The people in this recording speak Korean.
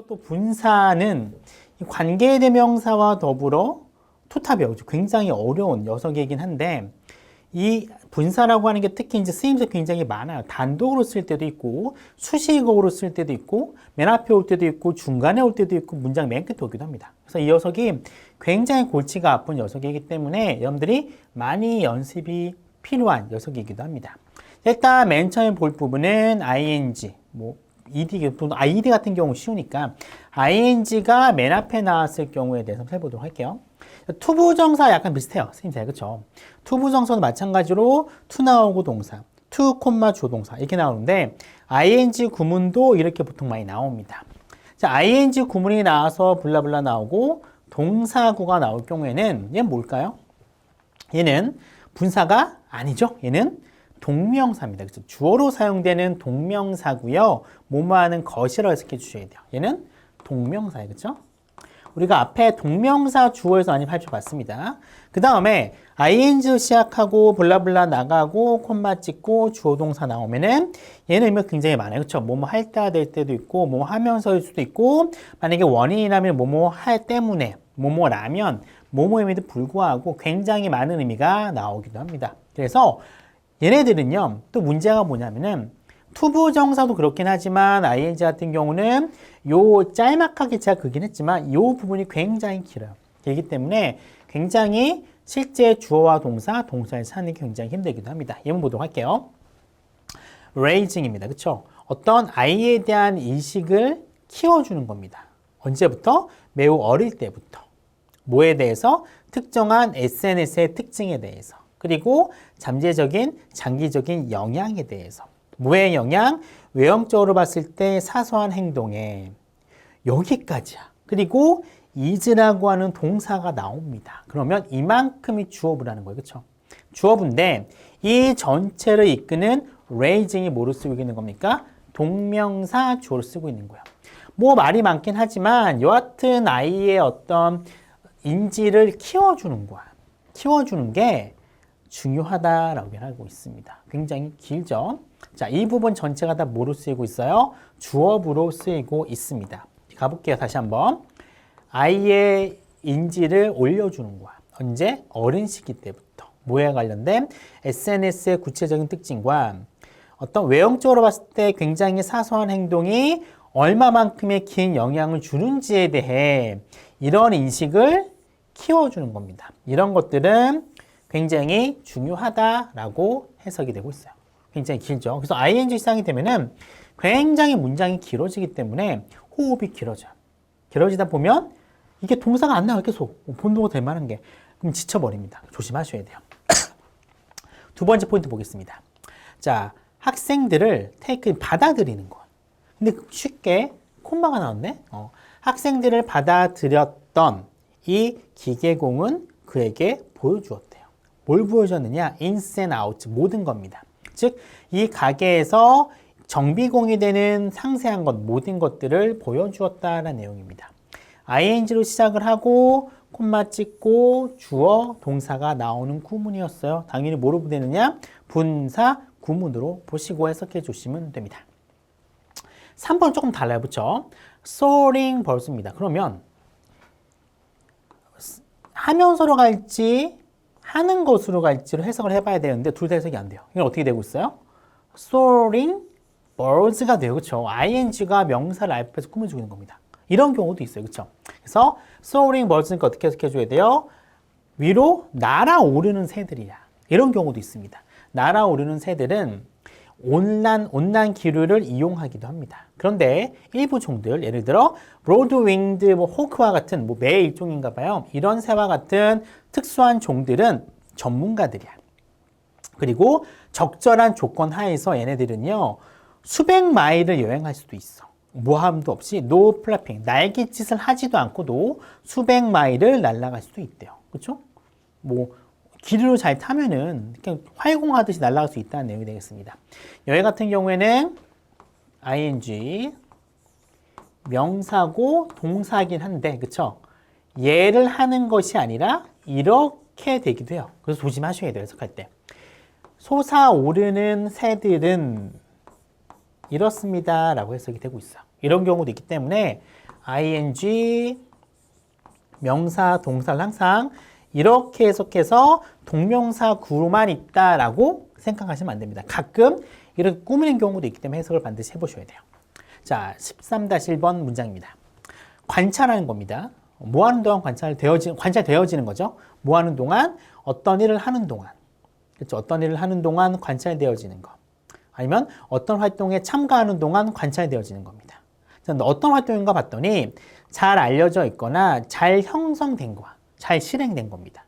또 분사는 관계대명사와 더불어 투타 배우죠. 굉장히 어려운 녀석이긴 한데 이 분사라고 하는 게 특히 이제 쓰임새 굉장히 많아요. 단독으로 쓸 때도 있고 수식어로 쓸 때도 있고 맨 앞에 올 때도 있고 중간에 올 때도 있고 문장 맨 끝에 오기도 합니다. 그래서 이 녀석이 굉장히 골치가 아픈 녀석이기 때문에 여러분들이 많이 연습이 필요한 녀석이기도 합니다. 일단 맨 처음에 볼 부분은 ing, ed 또는 id 같은 경우 쉬우니까 ing가 맨 앞에 나왔을 경우에 대해서 해보도록 할게요. 투부정사 약간 비슷해요. 쓰임새, 그쵸? 투부정사도 마찬가지로 to 나오고 동사, to, 조동사 이렇게 나오는데 ing 구문도 이렇게 보통 많이 나옵니다. 자, ing 구문이 나와서 블라블라 나오고 동사구가 나올 경우에는 얘는 뭘까요? 얘는 분사가 아니죠. 얘는 동명사입니다. 그래서 주어로 사용되는 동명사고요. 뭐뭐하는 것이라고 해석해 주셔야 돼요. 얘는 동명사예요. 그렇죠? 우리가 앞에 동명사 주어에서 많이 살펴봤습니다. 그 다음에 ing 시작하고 블라블라 나가고 콤마 찍고 주어 동사 나오면은 얘는 의미가 굉장히 많아요. 그렇죠? 뭐뭐 할 때가 될 때도 있고 뭐뭐 하면서일 수도 있고 만약에 원인이라면 뭐뭐 할 때문에 뭐뭐라면 뭐뭐임에도 불구하고 굉장히 많은 의미가 나오기도 합니다. 그래서 얘네들은요, 또 문제가 뭐냐면은, 투부정사도 그렇긴 하지만, ing 같은 경우는 요 짤막하게 제가 그긴 했지만, 요 부분이 굉장히 길어요. 길기 때문에 굉장히 실제 주어와 동사, 동사를 찾는 게 굉장히 힘들기도 합니다. 예문 보도록 할게요. raising입니다. 그쵸? 어떤 아이에 대한 인식을 키워주는 겁니다. 언제부터? 매우 어릴 때부터. 뭐에 대해서? 특정한 SNS의 특징에 대해서. 그리고 잠재적인, 장기적인 영향에 대해서. 뭐의 영향? 외형적으로 봤을 때 사소한 행동에 여기까지야. 그리고 is라고 하는 동사가 나옵니다. 그러면 이만큼이 주어부라는 거예요. 그렇죠? 주어부인데 이 전체를 이끄는 raising이 뭐로 쓰고 있는 겁니까? 동명사 주어로 쓰고 있는 거예요. 뭐 말이 많긴 하지만 여하튼 아이의 어떤 인지를 키워주는 거야. 키워주는 게 중요하다라고 하고 있습니다. 굉장히 길죠? 자, 이 부분 전체가 다 뭐로 쓰이고 있어요? 주어부로 쓰이고 있습니다. 가볼게요. 다시 한번. 아이의 인지를 올려주는 거야. 언제? 어린 시기 때부터. 뭐에 관련된? SNS의 구체적인 특징과 어떤 외형적으로 봤을 때 굉장히 사소한 행동이 얼마만큼의 긴 영향을 주는지에 대해 이런 인식을 키워주는 겁니다. 이런 것들은 굉장히 중요하다라고 해석이 되고 있어요. 굉장히 길죠. 그래서 ing 시작이 되면은 굉장히 문장이 길어지기 때문에 호흡이 길어져요. 길어지다 보면 이게 동사가 안 나와요. 계속 본동어 될 만한 게. 그럼 지쳐버립니다. 조심하셔야 돼요. 두 번째 포인트 보겠습니다. 자, 학생들을 받아들이는 것. 근데 쉽게 콤마가 나왔네. 학생들을 받아들였던 이 기계공은 그에게 보여주었대요. 뭘 보여줬느냐? ins and out, 모든 겁니다. 즉, 이 가게에서 정비공이 되는 상세한 것, 모든 것들을 보여주었다라는 내용입니다. ing로 시작을 하고 콤마 찍고 주어, 동사가 나오는 구문이었어요. 당연히 뭐로 되느냐? 분사, 구문으로 보시고 해석해 주시면 됩니다. 3번 조금 달라요. 그렇죠? sorting 벌스입니다. 그러면 하면서로 갈지 하는 것으로 갈지로 해석을 해봐야 되는데 둘 다 해석이 안 돼요. 이건 어떻게 되고 있어요? soaring birds가 돼요. 그렇죠? ing가 명사를 앞에서 꾸며주고 있는 겁니다. 이런 경우도 있어요. 그렇죠? 그래서 soaring birds니까 어떻게 해석해줘야 돼요? 위로 날아오르는 새들이야. 이런 경우도 있습니다. 날아오르는 새들은 온난 기류를 이용하기도 합니다. 그런데 일부 종들, 예를 들어 브로드윙드, 호크와 같은 매의 일종인가 봐요. 이런 새와 같은 특수한 종들은 전문가들이야. 그리고 적절한 조건 하에서 얘네들은요, 수백 마일을 여행할 수도 있어. 모함도 없이 no flapping, 날갯짓을 하지도 않고도 수백 마일을 날아갈 수도 있대요. 그렇죠? 기류로 잘 타면은 그냥 활공하듯이 날아갈 수 있다는 내용이 되겠습니다. 여기 같은 경우에는 ing 명사고 동사긴 한데, 그쵸? 얘를 하는 것이 아니라 이렇게 되기도 해요. 그래서 조심하셔야 돼요, 해석할 때. 솟아오르는 새들은 이렇습니다 라고 해석이 되고 있어요. 이런 경우도 있기 때문에 ing, 명사, 동사를 항상 이렇게 해석해서 동명사 구로만 있다라고 생각하시면 안 됩니다. 가끔 이렇게 꾸미는 경우도 있기 때문에 해석을 반드시 해보셔야 돼요. 자, 13-1번 문장입니다. 관찰하는 겁니다. 뭐 하는 동안 관찰되어지는 거죠. 뭐 하는 동안, 어떤 일을 하는 동안. 그렇죠. 어떤 일을 하는 동안 관찰되어지는 거. 아니면 어떤 활동에 참가하는 동안 관찰되어지는 겁니다. 자, 어떤 활동인가 봤더니 잘 알려져 있거나 잘 형성된 거, 잘 실행된 겁니다.